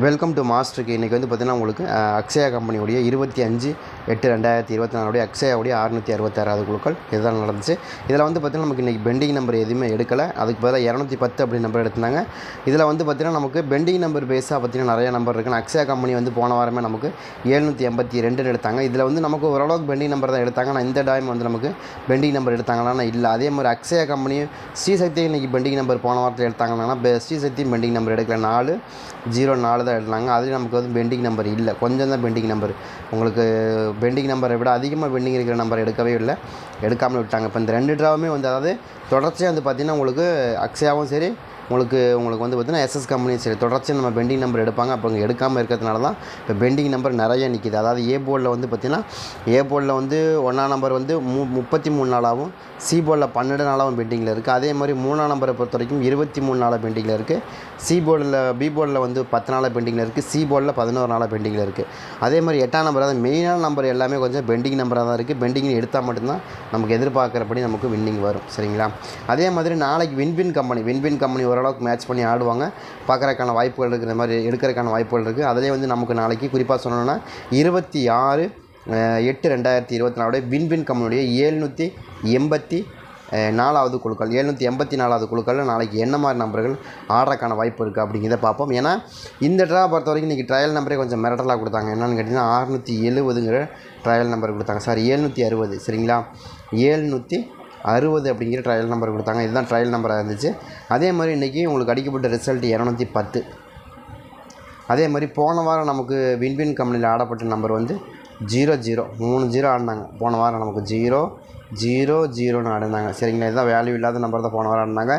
Welcome to மாஸ்டருக்கு. இன்றைக்கி வந்து பார்த்திங்கன்னா உங்களுக்கு அக்ஷயா கம்பெனியோடைய 25/8/2024 அக்ஷயாவுடைய 666 குழுக்கள் இதுதான் நடந்துச்சு. இதில் வந்து பார்த்திங்கன்னா நமக்கு இன்றைக்கி பெண்டிங் நம்பர் எதுவுமே எடுக்கலை. அதுக்கு பதிலாக 210 அப்படி நம்பர் எடுத்தாங்க. இதில் வந்து பார்த்திங்கன்னா நமக்கு பெண்டிங் நம்பர் பேஸாக பார்த்திங்கன்னா நிறைய நம்பர் இருக்குன்னு அக்ஷயா கம்பெனி வந்து போன வாரமே நமக்கு 782 எடுத்தாங்க. இதில் வந்து நமக்கு ஓரளவுக்கு பெண்டிங் நம்பர் தான் எடுத்தாங்க. ஆனால் இந்த டைம் வந்து நமக்கு பெண்டிங் நம்பர் எடுத்தாங்கன்னா இல்லை. அதே மாதிரி அக்ஷயா கம்பெனி ஸ்ரீசக்தி இன்றைக்கி பெண்டிங் நம்பர் போன வாரத்தில் எடுத்தாங்கன்னா ஸ்ரீசக்தி பெண்டிங் நம்பர் எடுக்கல. 404 தான் எடுத்தாங்க. அதுலேயும் நமக்கு வந்து பெண்டிங் நம்பர் இல்லை, கொஞ்சம் தான் பெண்டிங் நம்பர். உங்களுக்கு பெண்டிங் நம்பரை விட அதிகமாக பெண்டிங் இருக்கிற நம்பர் எடுக்கவே இல்லை, எடுக்காமல் விட்டாங்க. இப்போ இந்த 2 ட்ராவுமே வந்து அதாவது தொடர்ச்சியாக வந்து பார்த்திங்கன்னா உங்களுக்கு அக்ஷயாவும் சரி உங்களுக்கு வந்து பார்த்திங்கன்னா எஸ்எஸ் கம்பெனியும் சரி தொடர்ச்சியாக நம்ம பெண்டிங் நம்பர் எடுப்பாங்க. அப்போ இங்கே எடுக்காமல் இருக்கிறதுனால தான் இப்போ பெண்டிங் நம்பர் நிறைய நிற்கிது. அதாவது ஏ போர்டில் வந்து பார்த்திங்கன்னா ஏ போர்டில் வந்து 1ஆம் நம்பர் வந்து 33 நாளாகவும் சி போர்டில் 12 நாளாகவும் பெண்டிங்கில் இருக்குது. அதே மாதிரி 3ஆம் நம்பரை பொறுத்த வரைக்கும் 23 நாளாக பெண்டிங்கில் இருக்குது. சி போர்டில் பி போர்டில் வந்து 10 நாளாக பெண்டிங்கில் இருக்குது. சி போர்டில் 11 நாளாக பெண்டிங்கில் இருக்குது. அதே மாதிரி 8ஆம் நம்பர் அதாவது மெயினான நம்பர் எல்லாமே கொஞ்சம் பெண்டிங் நம்பராக தான் இருக்குது. பெண்டிங் எடுத்தால் மட்டும்தான் நமக்கு எதிர்பார்க்குறபடி நமக்கு வின்னிங் வரும். சரிங்களா? அதே மாதிரி நாளைக்கு வின்வின் கம்பெனி ஓரளவுக்கு மேட்ச் பண்ணி ஆடுவாங்க. பார்க்குறதுக்கான வாய்ப்புகள் இருக்குது. இந்த மாதிரி எடுக்கிறதுக்கான வாய்ப்புகள் இருக்குது. அதிலே வந்து நமக்கு நாளைக்கு குறிப்பாக சொல்லணும்னா 26/8/2024 வின்வின் கம்பெனியுடைய 784வது குழுக்கள் 784வது குழுக்களில் நாளைக்கு என்ன மாதிரி நம்பர்கள் ஆடுறதுக்கான வாய்ப்பு இருக்குது அப்படிங்கிறத பார்ப்போம். ஏன்னா இந்த ட்ரா பொறுத்த வரைக்கும் இன்றைக்கி ட்ரையல் நம்பரே கொஞ்சம் மிரட்டலாக கொடுத்தாங்க. என்னென்னு கேட்டிங்கன்னா 670ங்கிற ட்ரையல் நம்பர் கொடுத்தாங்க. சாரி 760. சரிங்களா? 760 அப்படிங்கிற ட்ரையல் நம்பர் கொடுத்தாங்க. இதுதான் ட்ரையல் நம்பராக இருந்துச்சு. அதே மாதிரி இன்றைக்கி உங்களுக்கு அடிக்கப்பட்ட ரிசல்ட் 210. அதே மாதிரி போன வாரம் நமக்கு வின்வின் கம்பெனியில் ஆடப்பட்ட நம்பர் வந்து 00 30 ஆடினாங்க. போன வாரம் நமக்கு 000ன்னு ஆடினாங்க. சரிங்களா? இதுதான் வேல்யூ இல்லாத நம்பர் தான் போன வாரம் ஆடினாங்க.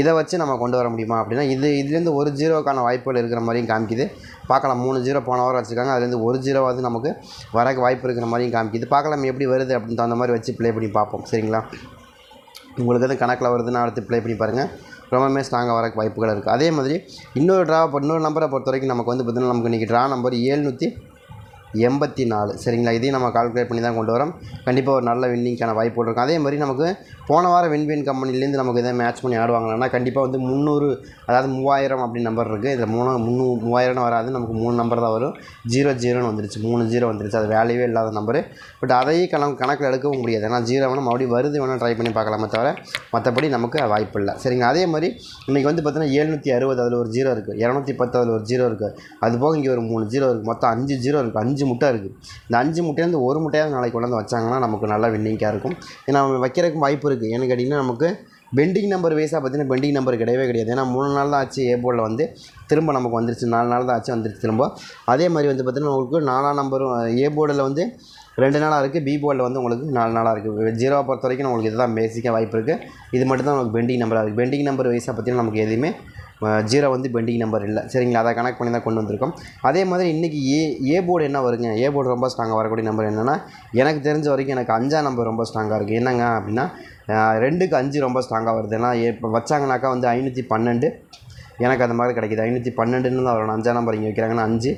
இதை வச்சு நம்ம கொண்டு வர முடியுமா அப்படின்னா இதுலேருந்து ஒரு 0க்கான வாய்ப்புகள் இருக்கிற மாதிரியும் காமிக்குது. பார்க்கலாம். 3 போன வாரம் வச்சுருக்காங்க. அதுலேருந்து ஒரு 0வாவது நமக்கு வரக்கு வாய்ப்பு இருக்கிற மாதிரியும் காமிக்குது. பார்க்கலாம் எப்படி வருது அப்படின்னு தகுந்த மாதிரி வச்சு ப்ளே பண்ணி பார்ப்போம். சரிங்களா? உங்களுக்கு வந்து கணக்கில் வருதுன்னா அடுத்து ப்ளே பண்ணி பாருங்கள். ரொம்பவுமே ஸ்ட்ராங்காக வரக்கு வாய்ப்புகள் இருக்குது. அதே மாதிரி இன்னொரு நம்பரை பொறுத்த வரைக்கும் நமக்கு வந்து பார்த்திங்கன்னா நமக்கு இன்றைக்கி ட்ரா நம்பர் 784. சரிங்களா? இதையும் நம்ம கால்குலேட் பண்ணி தான் கொண்டு வரோம். கண்டிப்பாக ஒரு நல்ல வின்னிங்கான வாய்ப்புகள் இருக்கும். அதே மாதிரி நமக்கு போன வாரம் வின்வின் கம்பெனிலேருந்து நமக்கு இதை மேட்ச் பண்ணி ஆடுவாங்கன்னா கண்டிப்பாக வந்து 300 அதாவது 3000 அப்படின்னு நம்பர் இருக்குது. இதில் 3000 வராது. நமக்கு 3 நம்பர் தான் வரும். 00ன்னு வந்துருச்சு. 30 வந்துருச்சு. அது வேல்யூவே இல்லாத நம்பரு. பட் அதையும் கணக்கில் எடுக்கவும் முடியாது. ஏன்னா 0 வேணால் மறுபடியும் வருது வேணால் ட்ரை பண்ணி பார்க்கலாமே தவிர மற்றபடி நமக்கு வாய்ப்பு இல்லை. சரிங்களா? அதே மாதிரி இன்றைக்கி வந்து பார்த்திங்கன்னா 760 அதில் ஒரு 0 இருக்குது. 210 அதில் ஒரு 0 இருக்குது. அது போக இங்கே ஒரு 3 0 இருக்குது. மொத்தம் 5 0 இருக்குது. 5 முட்டை இருக்குது. இந்த 5 முட்டையிலேருந்து ஒரு முட்டையாவது நாளைக்கு கொண்டாந்து வச்சாங்கன்னா நமக்கு நல்லா வின்னிங்காக இருக்கும். ஏன்னா வைக்கிறதுக்கும் வாய்ப்பு இருக்குது. ஏன்னு கேட்டிங்கன்னா நமக்கு பெண்டிங் நம்பர் வைஸாக பார்த்திங்கன்னா பெண்டிங் நம்பர் கிடையவே கிடையாது. ஏன்னா 3 நாள் தான் ஆச்சு. ஏ போர்டில் வந்து திரும்ப நமக்கு வந்துருச்சு. 4 நாள் தான் ஆச்சு வந்துருச்சு திரும்ப. அதே மாதிரி வந்து பார்த்திங்கன்னா உங்களுக்கு 4ஆம் நம்பரும் ஏ போர்டில் வந்து 2 நாளாக இருக்குது. பி போர்டில் வந்து உங்களுக்கு 4 நாளாக இருக்குது. 0 பொறுத்த வரைக்கும் உங்களுக்கு இதுதான் பேசிக்காக வாய்ப்பு இருக்குது. இது மட்டும் தான் நமக்கு பெண்டிங் நம்பராக இருக்குது. பெண்டிங் நம்பர் வைஸாக பார்த்திங்கன்னா நமக்கு எதுவுமே 0 வந்து பெண்டிங் நம்பர் இல்லை. சரிங்களா? அதை கனெக்ட் பண்ணி தான் கொண்டு வந்திருக்கோம். அதே மாதிரி இன்றைக்கி ஏ போர்டு என்ன வருங்க? ஏ போர்டு ரொம்ப ஸ்ட்ராங்காக வரக்கூடிய நம்பர் என்னென்னா எனக்கு தெரிஞ்ச வரைக்கும் எனக்கு 5ஆம் நம்பர் ரொம்ப ஸ்ட்ராங்காக இருக்குது. என்னங்க அப்படின்னா 2க்கு 5 ரொம்ப ஸ்ட்ராங்காக வருது. ஏன்னா இப்போ வச்சாங்கனாக்கா வந்து 512 எனக்கு அந்த மாதிரி கிடைக்கிது. 512ன்னு தான் வரணும். 5ஆம் நம்பர் இங்கே வைக்கிறாங்கன்னா 5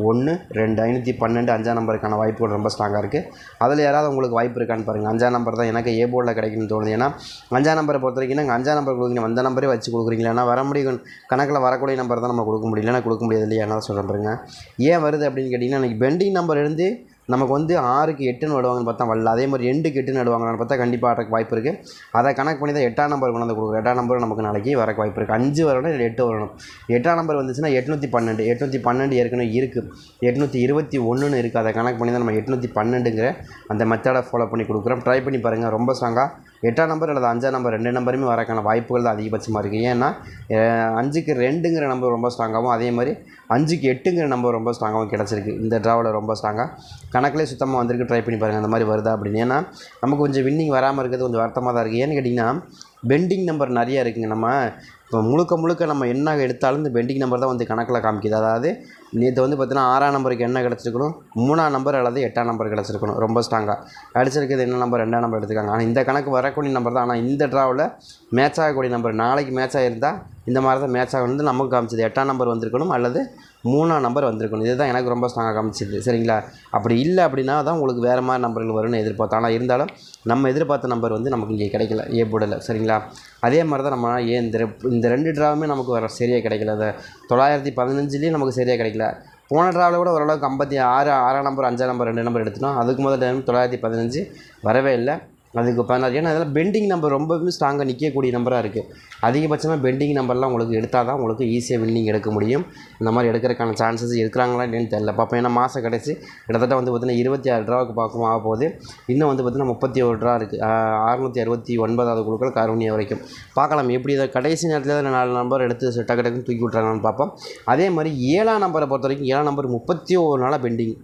1 2 512 5ஆம் நம்பருக்கான வாய்ப்புகள் ரொம்ப ஸ்ட்ராங்காக இருக்குது. அதில் யாராவது உங்களுக்கு வாய்ப்பு இருக்கான்னு பாருங்கள். 5ஆம் நம்பர் தான் எனக்கு ஏ போர்டில் கிடைக்குன்னு தோணுது. ஏன்னா 5ஆம் நம்பரை பொறுத்த வரைக்கும் நாங்கள் 5ஆம் நம்பர் கொடுக்குறீங்க, அந்த நம்பரே வச்சு கொடுக்குறீங்களா? ஏன்னா வர முடியும் கணக்கில் வரக்கூடிய நம்பர் தான் நம்ம கொடுக்க முடியலன்னா கொடுக்க முடியாது இல்லையா? என்ன சொல்கிறேன் பாருங்க. ஏன் வருது அப்படின்னு கேட்டிங்கன்னா எனக்கு பெண்டிங் நம்பர் இருந்து நமக்கு வந்து 6க்கு 8ன்னு விடுவாங்கன்னு பார்த்தா வரல. அதே மாதிரி 2க்கு 8ன்னு விடுவாங்கன்னு பார்த்தா கண்டிப்பாக ஆடுறக்கு வாய்ப்பு இருக்குது. அதை கணக்கு பண்ணி தான் 8ஆம் நம்பர் கொண்டு வந்து கொடுக்குறோம். 8ஆம் நம்பர் நமக்கு நாளைக்கு வரக்கு வாய்ப்பு இருக்குது. 5 வரணும் இல்லை 8 வரணும். 8ஆம் நம்பர் வந்துச்சுன்னா 812 ஏற்கனவே இருக்குது. 821ன்னு இருக்குது. அதை கணக்கு பண்ணி தான் நம்ம 812ங்கிற அந்த மெத்தடை ஃபாலோ பண்ணி கொடுக்குறோம். ட்ரை பண்ணி பாருங்கள். ரொம்ப ஸ்ட்ராங்காக 8ஆம் நம்பர் அல்லது 5ஆம் நம்பர் 2 நம்பருமே வரக்கான வாய்ப்புகள் தான் அதிகபட்சமாக இருக்குது. ஏன்னா 5க்கு 2ங்கிற நம்பர் ரொம்ப ஸ்ட்ராங்காகவும் அதே மாதிரி 5க்கு 8ங்கிற நம்பர் ரொம்ப ஸ்ட்ராங்காகவும் கிடச்சிருக்கு. இந்த ட்ராவில் ரொம்ப ஸ்ட்ராங்காக கணக்கிலே சுத்தமாக வந்திருக்கு. ட்ரை பண்ணி பாருங்கள் அந்த மாதிரி வருதா அப்படின்னு. ஏன்னா நமக்கு கொஞ்சம் வின்னிங் வராமல் இருக்கிறது கொஞ்சம் வருத்தமாக தான் இருக்குது. ஏன்னு கேட்டிங்கன்னா பெண்டிங் நம்பர் நிறையா இருக்குங்க. நம்ம இப்போ முழுக்க நம்ம என்ன எடுத்தாலும் இந்த பெண்டிங் நம்பர் தான் வந்து கணக்கில் காமிக்குது. அதாவது நேற்று வந்து பார்த்தீங்கன்னா 6ஆம் நம்பருக்கு என்ன கிடச்சிருக்கணும், 3ஆம் நம்பர் அல்லது 8ஆம் நம்பர் கிடச்சிருக்கணும். ரொம்ப ஸ்ட்ராங்காக அடிச்சிருக்கிறது என்ன நம்பர், 2ஆம் நம்பர் எடுத்துக்காங்க. ஆனால் இந்த கணக்கு வரக்கூடிய நம்பர் தான். ஆனால் இந்த ட்ராவில் மேட்ச் ஆகக்கூடிய நம்பர் நாளைக்கு மேட்ச் ஆகிருந்தால் இந்த மாதிரி தான் மேட்ச் ஆக வந்து நமக்கு காமிச்சது 8ஆம் நம்பர் வந்திருக்கணும் அல்லது 3ஆம் நம்பர் வந்திருக்கணும். இதுதான் எனக்கு ரொம்ப ஸ்ட்ராங்காக காமிச்சிது. சரிங்களா? அப்படி இல்லை அப்படின்னா தான் உங்களுக்கு வேறு மாதிரி நம்பர்கள் வரும்னு எதிர்பார்த்தோம். ஆனால் இருந்தாலும் நம்ம எதிர்பார்த்த நம்பர் வந்து நமக்கு இங்கே கிடைக்கல, ஏ போர்டில். சரிங்களா? அதே மாதிரி தான் நம்ம இந்த 2 ட்ராவுமே நமக்கு சரியாக கிடைக்கல. அந்த 915லேயும் நமக்கு சரியாக கிடைக்கல. போன ட்ராவில் கூட ஓரளவுக்கு 56 6ஆம் நம்பர் 5ஆம் நம்பர் 2 நம்பர் எடுத்துட்டோம். அதுக்கு முதல் டைம் 915 வரவே இல்லை. அதுக்கு 16. ஏன்னா அதெல்லாம் பெண்டிங் நம்பர் ரொம்பவே ஸ்ட்ராங்காக நிற்கக்கூடிய நம்பராக இருக்குது. அதிகபட்சமாக பெண்டிங் நம்பர்லாம் உங்களுக்கு எடுத்தால் தான் உங்களுக்கு ஈஸியாக வின்னிங் எடுக்க முடியும். இந்த மாதிரி எடுக்கிறதுக்கான சான்சஸ் இருக்கிறாங்களா இல்லைன்னு தெரியல. பார்ப்போம். ஏன்னா மாதம் கடைசி கிட்டத்தட்ட வந்து பார்த்திங்கன்னா 26 ட்ராவுக்கு பார்க்கும் ஆக போகுது. இன்னும் வந்து பார்த்திங்கன்னா 31 ட்ரா இருக்குது. 669வது குழுக்கள் கருவணியா வரைக்கும் பார்க்கலாம். எப்படி இதை கடைசி நேரத்தில் 4 நம்பர் எடுத்து டக்கு டக்குன்னு தூக்கி விட்றாங்கன்னு பார்ப்போம். அதே மாதிரி 7ஆம் நம்பரை பொறுத்த வரைக்கும் 7ஆம் நம்பர் 31 நாளாக பெண்டிங்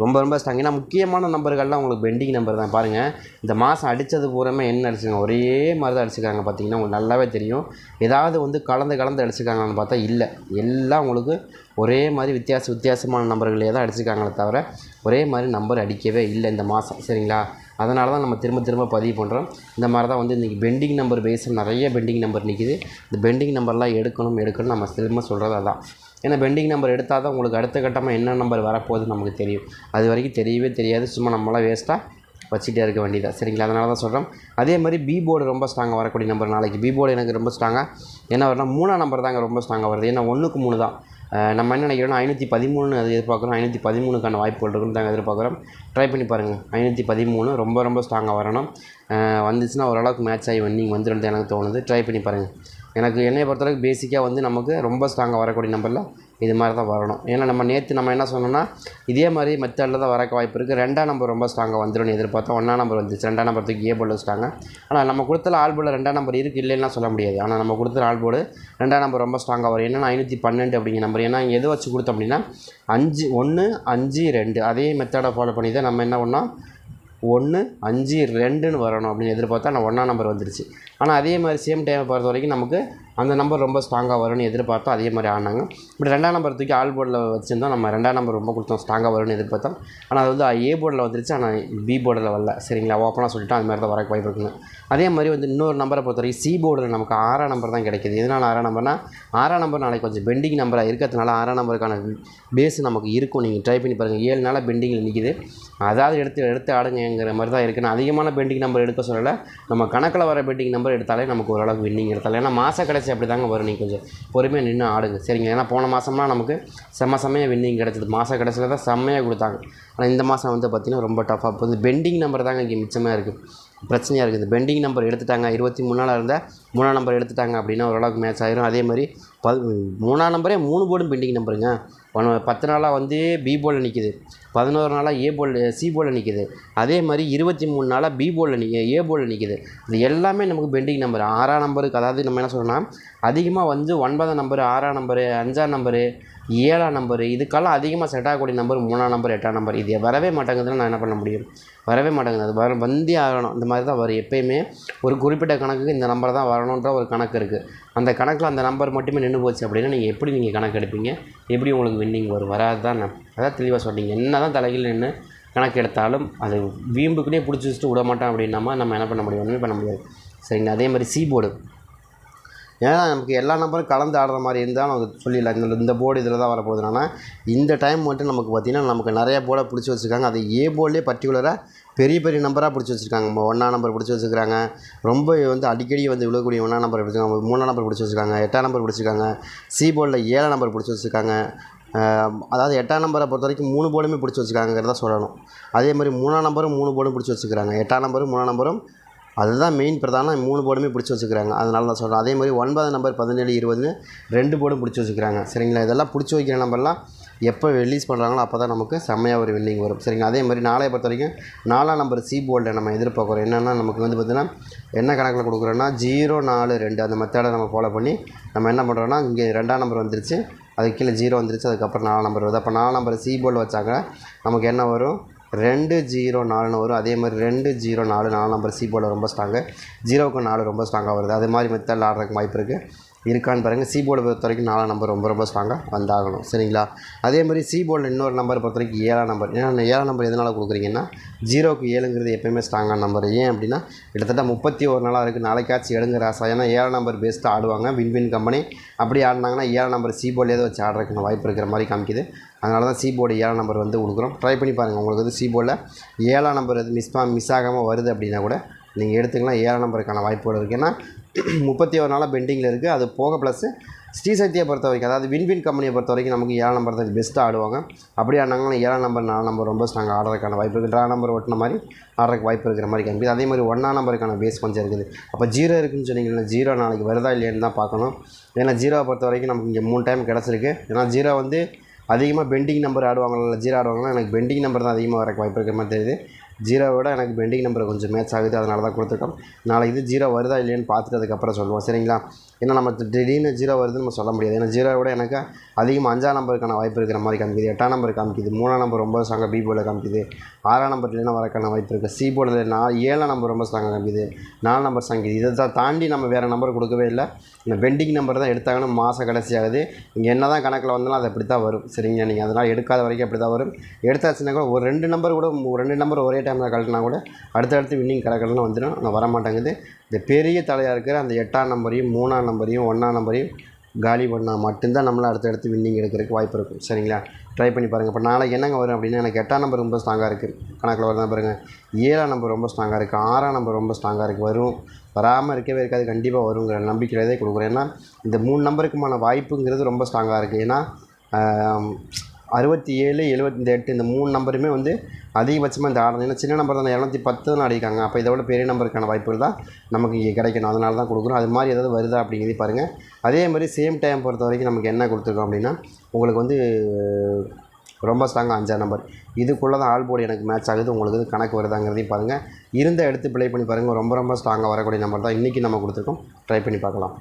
ரொம்ப ஸ்ட்ராங். ஏன்னா முக்கியமான நம்பர்கள்லாம் உங்களுக்கு பெண்டிங் நம்பர் தான். பாருங்கள், இந்த மாதம் அடித்தது பூராமே என்ன அடிச்சுக்காங்க, ஒரே மாதிரி தான் அடிச்சுக்காங்க. பார்த்தீங்கன்னா உங்களுக்கு நல்லாவே தெரியும். ஏதாவது வந்து கலந்து அடிச்சுக்காங்கன்னு பார்த்தா இல்லை. எல்லாம் உங்களுக்கு ஒரே மாதிரி வித்தியாசமான நம்பர்களே தான் அடிச்சுக்காங்களே தவிர ஒரே மாதிரி நம்பர் அடிக்கவே இல்லை இந்த மாதம். சரிங்களா? அதனால தான் நம்ம திரும்ப பதிவு பண்ணுறோம். இந்த மாதிரி தான் வந்து இன்றைக்கி பெண்டிங் நம்பர் பேஸில் நிறைய பெண்டிங் நம்பர் நிற்கிது. இந்த பெண்டிங் நம்பர்லாம் எடுக்கணும் நம்ம திரும்ப சொல்கிறது அதான். ஏன்னா பெண்டிங் நம்பர் எடுத்தால் தான் உங்களுக்கு அடுத்த கட்டமாக என்ன நம்பர் வரப்போகுதுன்னு நமக்கு தெரியும். அது வரைக்கும் தெரியவே தெரியாது. சும்மா நம்மளாம் வேஸ்ட்டாக வச்சுட்டே இருக்க வேண்டியதாக. சரிங்களா? அதனால தான் சொல்கிறோம். அதே மாதிரி பி போர்டு ரொம்ப ஸ்ட்ராங்காக வரக்கூடிய நம்பர் நாளைக்கு. பி போர்டு எனக்கு ரொம்ப ஸ்ட்ராங்காக என்ன வரும்னா 3ஆம் நம்பர் தாங்க ரொம்ப ஸ்ட்ராங்காக வருது. ஏன்னா 1க்கு 3 தான். நம்ம என்ன நினைக்கிறோன்னா 513 அது எதிர்பார்க்குறோம். 513க்கான வாய்ப்புகள் இருக்குன்னு தாங்க எதிர்பார்க்குறோம். ட்ரை பண்ணி பாருங்கள். 513 ரொம்ப ஸ்ட்ராங்காக வரணும். வந்துச்சுன்னா ஓரளவுக்கு மேட்ச் ஆகி வின்னிங் வந்துடும் எனக்கு தோணுது. ட்ரை பண்ணி பாருங்கள். எனக்கு என்னையை பொறுத்தளவுக்கு பேசிக்காக வந்து நமக்கு ரொம்ப ஸ்ட்ராங்காக வரக்கூடிய நம்பரில் இது மாதிரி தான் வரணும். ஏன்னா நேற்று நம்ம என்ன சொன்னோம்னா இதே மாதிரி மெத்தடில் தான் வரக்க வாய்ப்பு இருக்குது. 2ஆம் நம்பர் ரொம்ப ஸ்ட்ராங்காக வந்துடும் எதிர்பார்த்தோம். 1ஆம் நம்பர் வந்துச்சு. 2ஆம் நம்பர் தூக்கி ஏ போர்டில் வச்சுட்டாங்க. ஆனால் நம்ம கொடுத்தல ஆல் போர்டில் 2ஆம் நம்பர் இருக்குது, இல்லைன்னா சொல்ல முடியாது. ஆனால் நம்ம கொடுத்த ஆல் போர்டு 2ஆம் நம்பர் ரொம்ப ஸ்ட்ராங்காக வரும். என்னென்னா 512 அப்படிங்கிற நம்பர். ஏன்னா எது வச்சு கொடுத்தோம் அப்படின்னா 5 1 5 2 அதே மெத்தடை ஃபாலோ பண்ணி தான் நம்ம என்ன பண்ணோம் 1 5 2ன்னு வரணும் அப்படின்னு எதிர்பார்த்தா நான் 1ஆம் நம்பர் வந்துருச்சு. ஆனால் அதே மாதிரி சேம் டைமை பொறுத்த வரைக்கும் நமக்கு அந்த நம்பர் ரொம்ப ஸ்ட்ராங்காக வரும்னு எதிர்பார்த்தோம். அதே மாதிரி ஆனாங்க. இப்படி 2ஆம் நம்பர் தூக்கி ஆல் போர்டில் வச்சுருந்தோம். நம்ம 2ஆம் நம்பர் ரொம்ப கொடுத்தோம், ஸ்ட்ராங்காக வரும்னு எதிர்பார்த்தோம். ஆனால் அது வந்து ஏ போர்டில் வந்துருச்சு. ஆனால் பி போர்டில் வரல. சரிங்களா? ஓப்பனாக சொல்லிட்டோம். அது மாதிரி தான் வரக்கு வாய்ப்பு இருக்குங்க. அதே மாதிரி வந்து இன்னொரு நம்பரை பொறுத்த வரைக்கும் சி போர்டில் நமக்கு 6ஆம் நம்பர் தான் கிடைக்கிது. எதனால் 6ஆம் நம்பர்னா 6ஆம் நம்பர் நாளைக்கு கொஞ்சம் பெண்டிங் நம்பராக இருக்கிறதுனால 6ஆம் நம்பருக்கான பேஸ் நமக்கு இருக்கும். நீங்கள் ட்ரை பண்ணி பாருங்கள். 7 நாளாக பெண்டிங்கில் நிற்கிது. அதாவது எடுத்து ஆடுங்கிற மாதிரி தான் இருக்குது. நான் அதிகமான பெண்டிங் நம்பர் எடுக்க சொல்லலை. நம்ம கணக்கில் வர பெண்டிங் நம்பர் எடுத்தாலே நமக்கு ஓரளவுக்கு வின்னிங் எடுத்தாலே. ஏன்னா மாத கடைசி அப்படி தாங்க வரும். நீங்கள் கொஞ்சம் பொறுமையாக நின்று ஆடுங்க. சரிங்க? ஏன்னா போன மாதம்லாம் நமக்கு செம்மையாக வின்னிங் கிடச்சிது. மாத கடைசியில் தான் செம்மையாக கொடுத்தாங்க. ஆனால் இந்த மாதம் வந்து பார்த்திங்கன்னா ரொம்ப டஃப்பாக போகுது. பெண்டிங் நம்பர் தாங்க இங்கே மிச்சமாக இருக்குது, பிரச்சனையாக இருக்குது. இந்த பெண்டிங் நம்பர் எடுத்துட்டாங்க. 23 நாளாக இருந்தால் 3ஆம் நம்பர் எடுத்துட்டாங்க அப்படின்னா ஓரளவுக்கு மேட்ச் ஆகிரும். அதே மாதிரி 3ஆம் நம்பரே 3 போர்டும் பெண்டிங் நம்பருங்க. 10 நாளாக வந்து பி போர்டில் நிற்கிது. 11 நாளாக ஏ போர்டில் சி போர்டில் நிற்கிது. அதே மாதிரி 23 நாளாக பி போர்டில் ஏ போர்டில் நிற்கிது. இது எல்லாமே நமக்கு பெண்டிங் நம்பர். 6ஆம் நம்பருக்கு அதாவது நம்ம என்ன சொல்லணும்னா அதிகமாக வந்து 9ஆம் நம்பரு 6ஆம் நம்பரு 5ஆம் நம்பரு 7ஆம் நம்பரு இதுக்கெல்லாம் அதிகமாக செட் ஆகக்கூடிய நம்பர் 3ஆம் நம்பர் 8ஆம் நம்பர். இது வரவே மாட்டேங்குதுன்னு நான் என்ன பண்ண முடியும்? வரவே மாட்டேங்குது. அது வந்தே ஆகணும். இந்த மாதிரி தான் வரும். எப்போயுமே ஒரு குறிப்பிட்ட கணக்குக்கு இந்த நம்பர் தான் வரணுன்ற ஒரு கணக்கு இருக்குது. அந்த கணக்கில் அந்த நம்பர் மட்டுமே நின்று போச்சு அப்படின்னா நீங்கள் கணக்கு எடுப்பீங்க? எப்படி உங்களுக்கு வின்னிங் வரும்? வராது தான். அதான் தெளிவாக சொன்னீங்க. என்ன தான் தலையில் நின்று கணக்கு எடுத்தாலும் அது வீம்புக்குனே பிடிச்சி வச்சுட்டு விட மாட்டோம் அப்படின்னாமல் நம்ம என்ன பண்ண முடியும்? ஒன்றுமே பண்ண முடியாது. சரிங்க? அதே மாதிரி சி போர்டு. ஏன்னா நமக்கு எல்லா நம்பரும் கலந்து ஆடுற மாதிரி இருந்தால் நமக்கு சொல்லிடலாம். இந்த போர்டு இதில் தான் வரப்போகுதுன்னா இந்த டைம் மட்டும் நமக்கு பார்த்திங்கன்னா நமக்கு நிறைய போர்டை பிடிச்சி வச்சுருக்காங்க. அது ஏ போர்ட்லேயே பர்டிகுலராக பெரிய நம்பராக பிடிச்சி வச்சுருக்காங்க. 1ஆம் நம்பர் பிடிச்சி வச்சுருக்காங்க. ரொம்ப வந்து அடிக்கடி வந்து விழுகக்கூடிய 1ஆம் நம்பர் பிடிச்சிருக்காங்க. 3ஆம் நம்பர் பிடிச்சி வச்சுருக்காங்க. 8ஆம் நம்பர் பிடிச்சிருக்காங்க. சி போர்டில் 7ஆம் நம்பர் பிடிச்சி வச்சுருக்காங்க. அதாவது 8ஆம் நம்பரை பொறுத்த வரைக்கும் 3 போர்டுமே பிடிச்சி வச்சுருக்காங்கிறத சொல்லணும். அதே மாதிரி 3ஆம் நம்பரும் 3 போர்டும் பிடிச்சி வச்சுருக்காங்க. 8ஆம் நம்பரும் 3ஆம் நம்பரும் அதுதான் மெயின் பிரதானம். 3 போர்டுமே பிடிச்சி வச்சுக்கிறாங்க. அதனால தான் சொல்கிறேன். அதே மாதிரி 9ஆம் நம்பர் 17 20 2 போர்டும் பிடிச்சி வச்சுக்கிறாங்க. சரிங்களா? இதெல்லாம் பிடிச்சி வைக்கிற நம்பர்லாம் எப்போ ரிலீஸ் பண்ணுறாங்களோ அப்போ தான் நமக்கு செம்மையாக ஒரு வின்னிங் வரும். சரிங்களா? அதே மாதிரி நாளைய பொறுத்த வரைக்கும் 4ஆம் நம்பர் சி போர்டில் நம்ம எதிர்பார்க்குறோம். என்னென்னா நமக்கு வந்து பார்த்திங்கன்னா என்ன கணக்கில் கொடுக்குறோன்னா 0 4 2 அந்த மெத்தடை நம்ம ஃபாலோ பண்ணி நம்ம என்ன பண்ணுறோன்னா இங்கே 2ஆம் நம்பர் வந்துருச்சு. அதுக்கு கீழே 0 வந்துருச்சு. அதுக்கப்புறம் 4ஆம் நம்பர் வருது. அப்போ 4ஆம் நம்பர் சி போர்டில் வச்சாங்க நமக்கு என்ன வரும்? 2 0 4ன்னு வரும். அதே மாதிரி 2 0 4 நம்பர் சி போர்டில் ரொம்ப ஸ்ட்ராங்கு. 0க்கு 4 ரொம்ப ஸ்ட்ராங்காக வருது. அது மாதிரி மெத்தடில் ஆடுறதுக்கு வாய்ப்பு இருக்குது. இருக்கான்னு பாருங்கள். சி போர்டை பொறுத்த வரைக்கும் 4ஆம் நம்பர் ரொம்ப ரொம்ப ஸ்ட்ராங்காக வந்தாகணும். சரிங்களா? அதே மாதிரி சி போர்டில் இன்னொரு நம்பர் பொறுத்த வரைக்கும் 7ஆம் நம்பர். ஏன்னா 7ஆம் நம்பர் எதனால் கொடுக்குறீங்கன்னா 0க்கு 7ங்கிறது எப்போயுமே ஸ்ட்ராங்கான நம்பர். ஏன் அப்படின்னா கிட்டத்தட்ட 31 நாளாக இருக்குது. நாளைக்காச்சும் எடுங்கிற ஆசை. ஏன்னா 7ஆம் நம்பர் பேஸ்ட்டு ஆடுவாங்க வின் கம்பெனி. அப்படி ஆடினாங்கன்னா 7ஆம் நம்பர் சி போர்டில் வச்சு ஆடுறதுக்கு வாய்ப்பு இருக்கிற மாதிரி காமிக்குது. அதனால தான் சி போர்டு 7ஆம் நம்பர் வந்து கொடுக்குறோம். ட்ரை பண்ணி பாருங்கள். உங்களுக்கு வந்து சி போர்டில் 7ஆம் நம்பர் எது மிஸ் ஆகாமல் வருது அப்படின்னா கூட நீங்கள் எடுத்துக்கலாம். 7ஆம் நம்பருக்கான வாய்ப்புகள் இருக்குது. ஏன்னா 31 நாளாக பெண்டிங்கில் இருக்குது. அது போக ப்ளஸ் ஸ்ரீசக்தியை பொறுத்த வரைக்கும், அதாவது வின் கம்பெனியை பொறுத்த வரைக்கும் நமக்கு 7ஆம் நம்பர் தான் பெஸ்ட்டாக ஆடுவாங்க. அப்படி ஆடினாங்கன்னா 7ஆம் நம்பர் 4ஆம் நம்பர் ரொம்ப ஸ்ட்ராங்காக ஆடுறதுக்கான வாய்ப்பு இருக்குது. ட்ரா நம்பர் ஒட்டின மாதிரி ஆடுறதுக்கு வாய்ப்பு இருக்கிற மாதிரி காமிக்குது. அதே மாதிரி 1ஆம் நம்பருக்கான பேஸ் கொஞ்சம் இருக்குது. அப்போ 0 இருக்குதுன்னு சொன்னீங்கன்னா 0 நாளைக்கு வருதா இல்லையான்னு தான் பார்க்கணும். ஏன்னா 0வை பொறுத்த வரைக்கும் நமக்கு இங்கே 3 டைம் கிடச்சிருக்கு. ஏன்னா 0 வந்து அதிகமாக பெண்டிங் நம்பர் ஆடுவாங்கள்ல, 0 ஆடுவாங்கன்னா எனக்கு பெண்டிங் நம்பர் தான் அதிகமாக வரக்கு வாய்ப்பு இருக்கிற மாதிரி தெரியுது. 0வை விட எனக்கு பெண்டிங் நம்பர் கொஞ்சம் மேட்ச் ஆகுது. அதனால தான் கொடுத்துருக்கோம். நாளைக்கு இது 0 வருதா இல்லையான்னு பார்த்துட்டு அதுக்கப்புறம் சொல்லுவோம். சரிங்களா? ஏன்னா நம்ம திடீர்னு 0 வருதுன்னு நம்ம சொல்ல முடியாது. ஏன்னா 0வை விட எனக்கு அதிகமாக 5ஆம் நம்பருக்கான வாய்ப்பு இருக்கிற மாதிரி காமிக்குது. 8ஆம் நம்பர் காமிக்குது. 3ஆம் நம்பர் ரொம்ப ஸ்ட்ராங்காக பி போர்டில் காமிக்குது. 6ஆம் நம்பர் இல்லைன்னா வரக்கான வாய்ப்பு இருக்குது. சி போர்டில் 7ஆம் நம்பர் ரொம்ப ஸ்ட்ராங்காக காமிக்குது. 4 நம்பர் ஸ்ட்ராங். இதை தாண்டி நம்ம வேறு நம்பர் கொடுக்கவே இல்லை. இந்த பெண்டிங் நம்பர் தான் எடுத்தாங்கன்னா மாதம் கடைசி ஆகுது. இங்கே என்ன தான் கணக்கில் வந்தாலும் அது அப்படி தான் வரும். சரிங்க? நீங்கள் அதனால் எடுக்காத வரைக்கும் அப்படி தான் வரும். எடுத்தாச்சுன்னா கூட ஒரு 2 நம்பர் கூட 2 நம்பர் ஒரே டைமில் கழட்டினா கூட அடுத்தடுத்து வின்னிங் கலக்கலன்னு வந்துடும். ஆனால் வர மாட்டேங்குது. இந்த பெரிய தலையாக இருக்கிற அந்த 8ஆம் நம்பரையும் 3ஆம் நம்பரையும் 1ஆம் நம்பரையும் காலி பண்ணால் மட்டும்தான் நம்மளால் அடுத்தடுத்து வின்னிங் எடுக்கிறதுக்கு வாய்ப்பு இருக்கும். சரிங்களா? ட்ரை பண்ணி பாருங்கள். இப்போ நாளைக்கு என்னங்க வரும் அப்படின்னா எனக்கு 8ஆம் நம்பர் ரொம்ப ஸ்ட்ராங்காக இருக்குது. கணக்கில் வருதான் பாருங்கள். 7ஆம் நம்பர் ரொம்ப ஸ்ட்ராங்காக இருக்குது. 6ஆம் நம்பர் ரொம்ப ஸ்ட்ராங்காக இருக்குது. வரும். வராமல் இருக்கவே இருக்காது. கண்டிப்பாக வருங்கிற நம்பிக்கையிலே கொடுக்குறேன். ஏன்னா இந்த 3 நம்பருக்குமான வாய்ப்புங்கிறது ரொம்ப ஸ்ட்ராங்காக இருக்குது. ஏன்னா 67, 78 இந்த 3 நம்பருமே வந்து அதிகபட்சமாக இந்த ஆடணும். ஏன்னா சின்ன நம்பர் தான் 210 தான் அடிக்காங்க. அப்போ இதை விட பெரிய நம்பருக்கான வாய்ப்புகள் தான் நமக்கு இங்கே கிடைக்கணும். அதனால தான் கொடுக்குறோம். அது மாதிரி ஏதாவது வருதா அப்படிங்கிறத பாருங்கள். அதே மாதிரி சேம் டைம் பொறுத்த வரைக்கும் நமக்கு என்ன கொடுத்துருக்கோம் அப்படின்னா உங்களுக்கு வந்து ரொம்ப ஸ்ட்ராங்காக 5ஆம் நம்பர் இதுக்குள்ளே தான் ஆல் போர்டு எனக்கு மேட்ச் ஆகுது. உங்களுக்கு வந்து கணக்கு வருதாங்கிறதையும் பாருங்கள். எடுத்து ப்ளே பண்ணி பாருங்கள். ரொம்ப ரொம்ப ஸ்ட்ராங்காக வரக்கூடிய நம்பர் தான் இன்றைக்கி நம்ம கொடுத்துருக்கோம். ட்ரை பண்ணி பார்க்கலாம்.